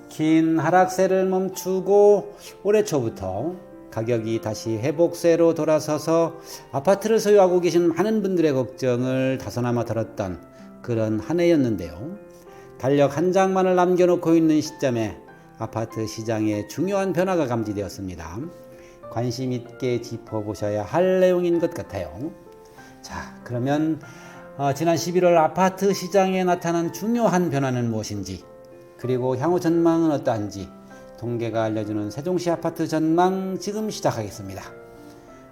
긴 하락세를 멈추고 올해 초부터 가격이 다시 회복세로 돌아서서 아파트를 소유하고 계신 많은 분들의 걱정을 다소나마 덜었던 그런 한 해였는데요. 달력 한 장만을 남겨놓고 있는 시점에 아파트 시장에 중요한 변화가 감지되었습니다. 관심 있게 짚어보셔야 할 내용인 것 같아요. 자, 그러면 지난 11월 아파트 시장에 나타난 중요한 변화는 무엇인지, 그리고 향후 전망은 어떠한지 통계가 알려주는 세종시 아파트 전망 지금 시작하겠습니다.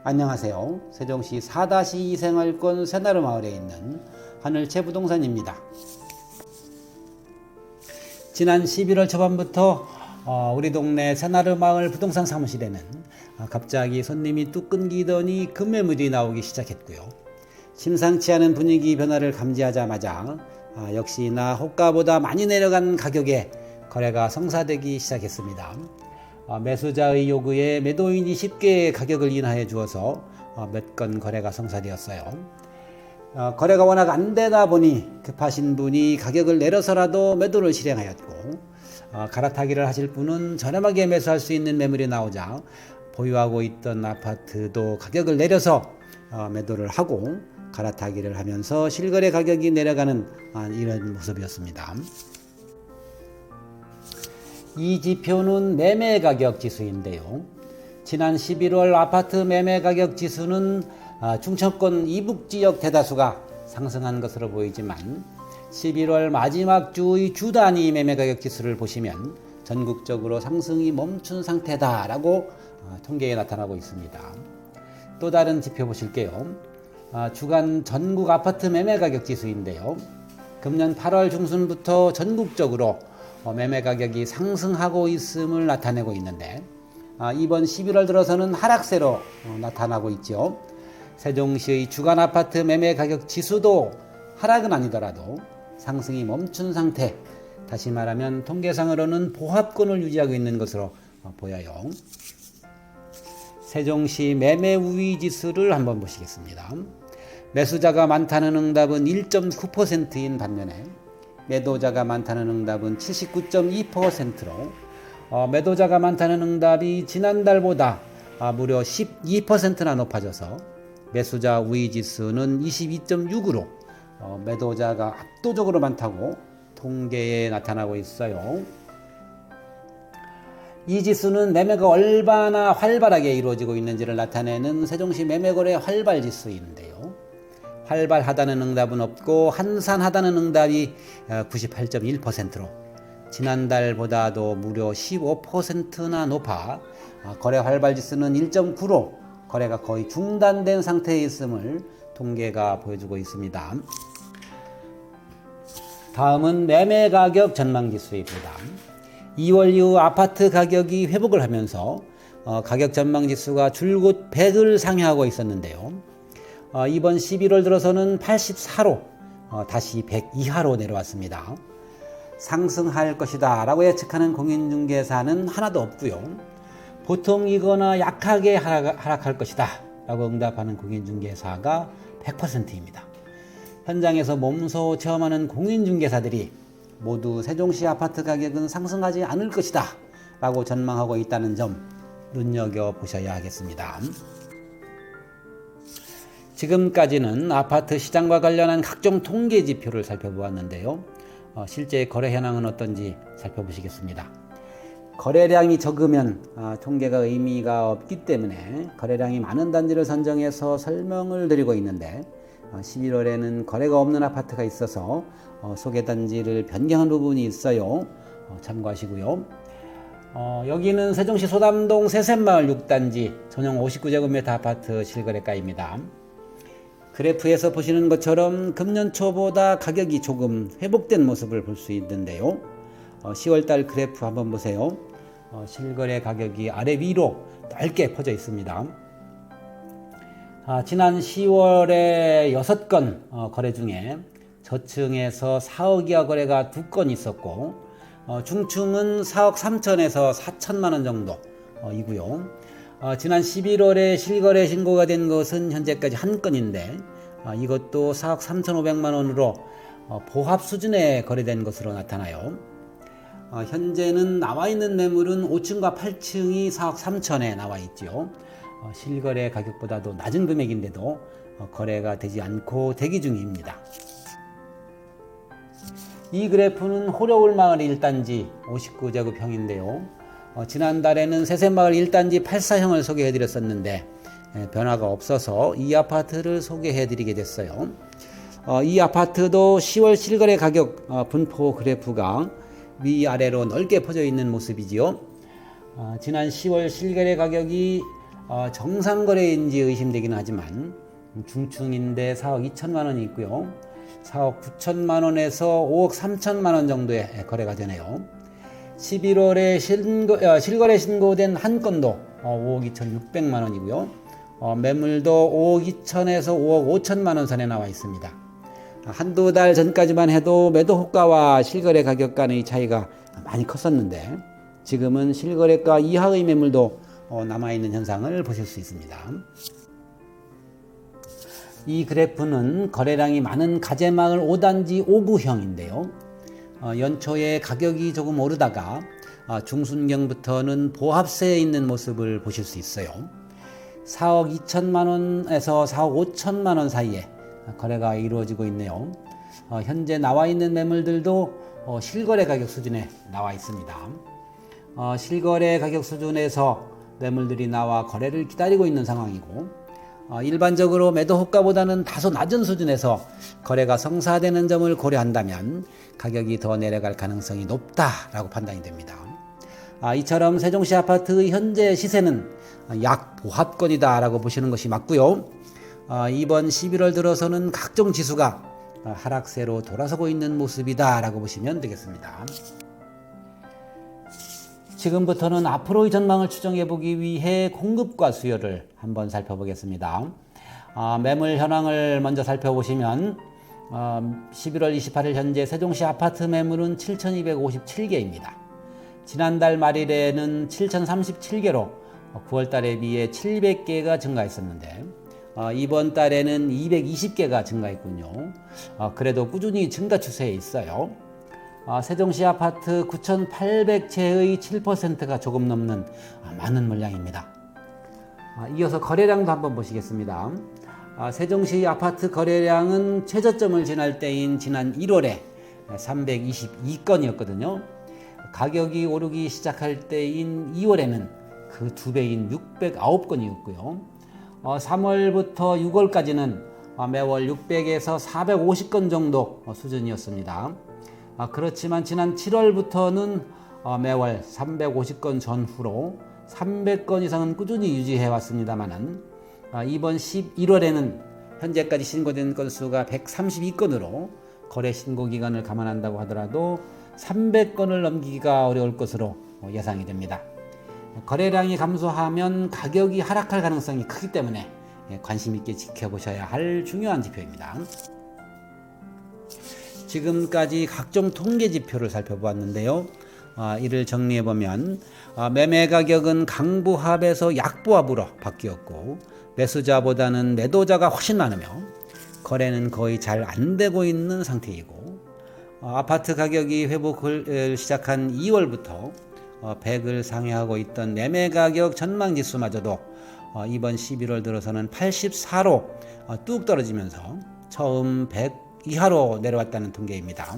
안녕하세요. 세종시 4-2 생활권 새나루 마을에 있는 하늘채 부동산입니다. 지난 11월 초반부터 우리 동네 새나루 마을 부동산 사무실에는 갑자기 손님이 뚝 끊기더니 급매물이 나오기 시작했고요. 심상치 않은 분위기 변화를 감지하자마자 역시나 호가보다 많이 내려간 가격에 거래가 성사되기 시작했습니다. 매수자의 요구에 매도인이 쉽게 가격을 인하해 주어서 몇 건 거래가 성사되었어요. 거래가 워낙 안 되다 보니 급하신 분이 가격을 내려서라도 매도를 실행하였고, 갈아타기를 하실 분은 저렴하게 매수할 수 있는 매물이 나오자 보유하고 있던 아파트도 가격을 내려서 매도를 하고 갈아타기를 하면서 실거래 가격이 내려가는 이런 모습이었습니다. 이 지표는 매매가격 지수인데요. 지난 11월 아파트 매매가격 지수는 중천권 이북지역 대다수가 상승한 것으로 보이지만 11월 마지막 주의 주 단위 매매가격 지수를 보시면 전국적으로 상승이 멈춘 상태다라고 통계에 나타나고 있습니다. 또 다른 지표 보실게요. 주간 전국 아파트 매매가격 지수인데요. 금년 8월 중순부터 전국적으로 매매가격이 상승하고 있음을 나타내고 있는데, 이번 11월 들어서는 하락세로 나타나고 있죠. 세종시의 주간 아파트 매매가격 지수도 하락은 아니더라도 상승이 멈춘 상태, 다시 말하면 통계상으로는 보합권을 유지하고 있는 것으로 보여요. 세종시 매매 우위 지수를 한번 보시겠습니다. 매수자가 많다는 응답은 1.9%인 반면에 매도자가 많다는 응답은 79.2%로 매도자가 많다는 응답이 지난달보다 무려 12%나 높아져서 매수자 우위 지수는 22.6으로 매도자가 압도적으로 많다고 통계에 나타나고 있어요. 이 지수는 매매가 얼마나 활발하게 이루어지고 있는지를 나타내는 세종시 매매거래 활발 지수인데요. 활발하다는 응답은 없고 한산하다는 응답이 98.1%로 지난달보다도 무려 15%나 높아 거래 활발 지수는 1.9로 거래가 거의 중단된 상태에 있음을 통계가 보여주고 있습니다. 다음은 매매 가격 전망 지수입니다. 2월 이후 아파트 가격이 회복을 하면서 가격 전망 지수가 줄곧 100을 상회하고 있었는데요. 이번 11월 들어서는 84로 다시 100 이하로 내려왔습니다. 상승할 것이다 라고 예측하는 공인중개사는 하나도 없고요. 보통이거나 약하게 하락할 것이다 라고 응답하는 공인중개사가 100%입니다. 현장에서 몸소 체험하는 공인중개사들이 모두 세종시 아파트 가격은 상승하지 않을 것이다 라고 전망하고 있다는 점 눈여겨보셔야 하겠습니다. 지금까지는 아파트 시장과 관련한 각종 통계 지표를 살펴보았는데요. 실제 거래 현황은 어떤지 살펴보시겠습니다. 거래량이 적으면 통계가 의미가 없기 때문에 거래량이 많은 단지를 선정해서 설명을 드리고 있는데, 11월에는 거래가 없는 아파트가 있어서 소개 단지를 변경한 부분이 있어요. 참고하시고요. 여기는 세종시 소담동 세샘마을 6단지 전용 59제곱미터 아파트 실거래가입니다. 그래프에서 보시는 것처럼 금년 초보다 가격이 조금 회복된 모습을 볼 수 있는데요. 10월달 그래프 한번 보세요. 실거래 가격이 아래 위로 넓게 퍼져 있습니다. 지난 10월에 6건 거래 중에 저층에서 4억 이하 거래가 2건 있었고, 중층은 4억 3천에서 4천만 원 정도이고요. 지난 11월에 실거래 신고가 된 것은 현재까지 한 건인데, 이것도 4억 3,500만 원으로 보합 수준에 거래된 것으로 나타나요. 현재는 나와 있는 매물은 5층과 8층이 4억 3천에 나와 있죠. 실거래 가격보다도 낮은 금액인데도 거래가 되지 않고 대기 중입니다. 이 그래프는 호려울마을 1단지 59제곱형인데요. 지난달에는 세세마을 1단지 84형을 소개해 드렸었는데 변화가 없어서 이 아파트를 소개해 드리게 됐어요. 이 아파트도 10월 실거래 가격 분포 그래프가 위아래로 넓게 퍼져 있는 모습이지요. 지난 10월 실거래 가격이 정상 거래인지 의심되기는 하지만 중층인데 4억 2천만 원이 있고요. 4억 9천만 원에서 5억 3천만 원 정도의 거래가 되네요. 11월에 실거래 신고된 한 건도 5억 2천6백만 원이고요. 매물도 5억 2천에서 5억 5천만 원 선에 나와 있습니다. 한두 달 전까지만 해도 매도 호가와 실거래 가격 간의 차이가 많이 컸었는데 지금은 실거래가 이하의 매물도 남아있는 현상을 보실 수 있습니다. 이 그래프는 거래량이 많은 가재마을 5단지 5구형인데요. 연초에 가격이 조금 오르다가 중순경부터는 보합세에 있는 모습을 보실 수 있어요. 4억 2천만 원에서 4억 5천만 원 사이에 거래가 이루어지고 있네요. 현재 나와 있는 매물들도 실거래 가격 수준에 나와 있습니다. 실거래 가격 수준에서 매물들이 나와 거래를 기다리고 있는 상황이고 일반적으로 매도 호가보다는 다소 낮은 수준에서 거래가 성사되는 점을 고려한다면 가격이 더 내려갈 가능성이 높다라고 판단이 됩니다. 이처럼 세종시 아파트의 현재 시세는 약 보합권이다라고 보시는 것이 맞고요. 이번 11월 들어서는 각종 지수가 하락세로 돌아서고 있는 모습이다라고 보시면 되겠습니다. 지금부터는 앞으로의 전망을 추정해 보기 위해 공급과 수요를 한번 살펴보겠습니다. 매물 현황을 먼저 살펴보시면 11월 28일 현재 세종시 아파트 매물은 7,257개입니다. 지난달 말일에는 7,037개로 9월 달에 비해 700개가 증가했었는데 이번 달에는 220개가 증가했군요. 그래도 꾸준히 증가 추세에 있어요. 세종시 아파트 9,800채의 7%가 조금 넘는 많은 물량입니다. 이어서 거래량도 한번 보시겠습니다. 세종시 아파트 거래량은 최저점을 지날 때인 지난 1월에 322건이었거든요. 가격이 오르기 시작할 때인 2월에는 그 2배인 609건이었고요. 3월부터 6월까지는 매월 600에서 450건 정도 수준이었습니다. 그렇지만 지난 7월부터는 매월 350건 전후로 300건 이상은 꾸준히 유지해 왔습니다만 이번 11월에는 현재까지 신고된 건수가 132건으로 거래 신고 기간을 감안한다고 하더라도 300건을 넘기기가 어려울 것으로 예상이 됩니다. 거래량이 감소하면 가격이 하락할 가능성이 크기 때문에 관심 있게 지켜보셔야 할 중요한 지표입니다. 지금까지 각종 통계 지표를 살펴보았는데요. 이를 정리해보면 매매 가격은 강보합에서 약보합으로 바뀌었고 매수자보다는 매도자가 훨씬 많으며 거래는 거의 잘 안되고 있는 상태이고 아파트 가격이 회복을 시작한 2월부터 100을 상회하고 있던 매매 가격 전망지수마저도 이번 11월 들어서는 84로 뚝 떨어지면서 처음 100 이하로 내려왔다는 통계입니다.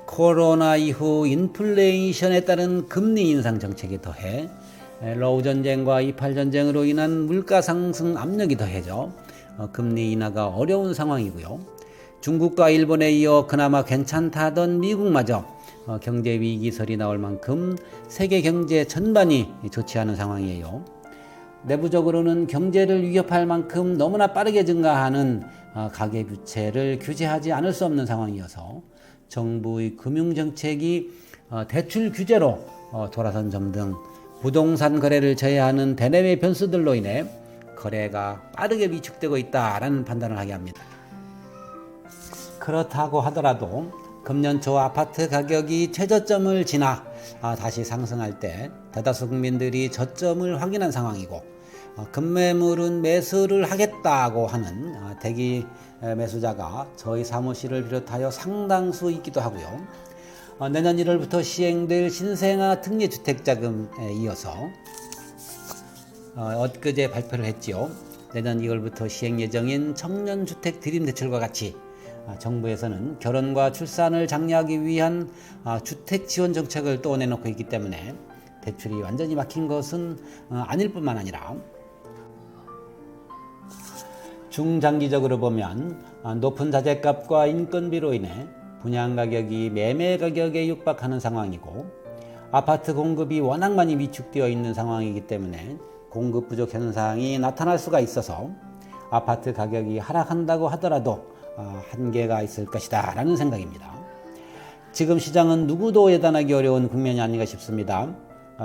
코로나 이후 인플레이션에 따른 금리 인상 정책에 더해 러우 전쟁과 이팔 전쟁으로 인한 물가 상승 압력이 더해져 금리 인하가 어려운 상황이고요. 중국과 일본에 이어 그나마 괜찮다던 미국마저 경제 위기설이 나올 만큼 세계 경제 전반이 좋지 않은 상황이에요. 내부적으로는 경제를 위협할 만큼 너무나 빠르게 증가하는 가계부채를 규제하지 않을 수 없는 상황이어서 정부의 금융정책이 대출 규제로 돌아선 점 등 부동산 거래를 제외하는 대내외 변수들로 인해 거래가 빠르게 위축되고 있다라는 판단을 하게 합니다. 그렇다고 하더라도 금년 초 아파트 가격이 최저점을 지나 다시 상승할 때 대다수 국민들이 저점을 확인한 상황이고 급매물은 매수를 하겠다고 하는 대기 매수자가 저희 사무실을 비롯하여 상당수 있기도 하고요. 내년 1월부터 시행될 신생아 특례주택자금에 이어서 엊그제 발표를 했지요. 내년 2월부터 시행 예정인 청년주택 드림대출과 같이 정부에서는 결혼과 출산을 장려하기 위한 주택 지원 정책을 또 내놓고 있기 때문에 대출이 완전히 막힌 것은 아닐 뿐만 아니라 중장기적으로 보면 높은 자재값과 인건비로 인해 분양가격이 매매가격에 육박하는 상황이고 아파트 공급이 워낙 많이 위축되어 있는 상황이기 때문에 공급 부족 현상이 나타날 수가 있어서 아파트 가격이 하락한다고 하더라도 한계가 있을 것이다 라는 생각입니다. 지금 시장은 누구도 예단하기 어려운 국면이 아닌가 싶습니다.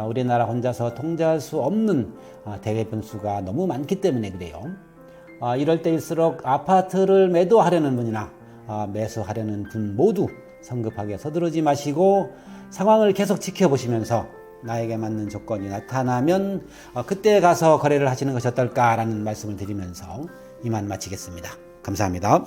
우리나라 혼자서 통제할 수 없는 대외 변수가 너무 많기 때문에 그래요. 이럴 때일수록 아파트를 매도하려는 분이나 매수하려는 분 모두 성급하게 서두르지 마시고 상황을 계속 지켜보시면서 나에게 맞는 조건이 나타나면 그때 가서 거래를 하시는 것이 어떨까라는 말씀을 드리면서 이만 마치겠습니다. 감사합니다.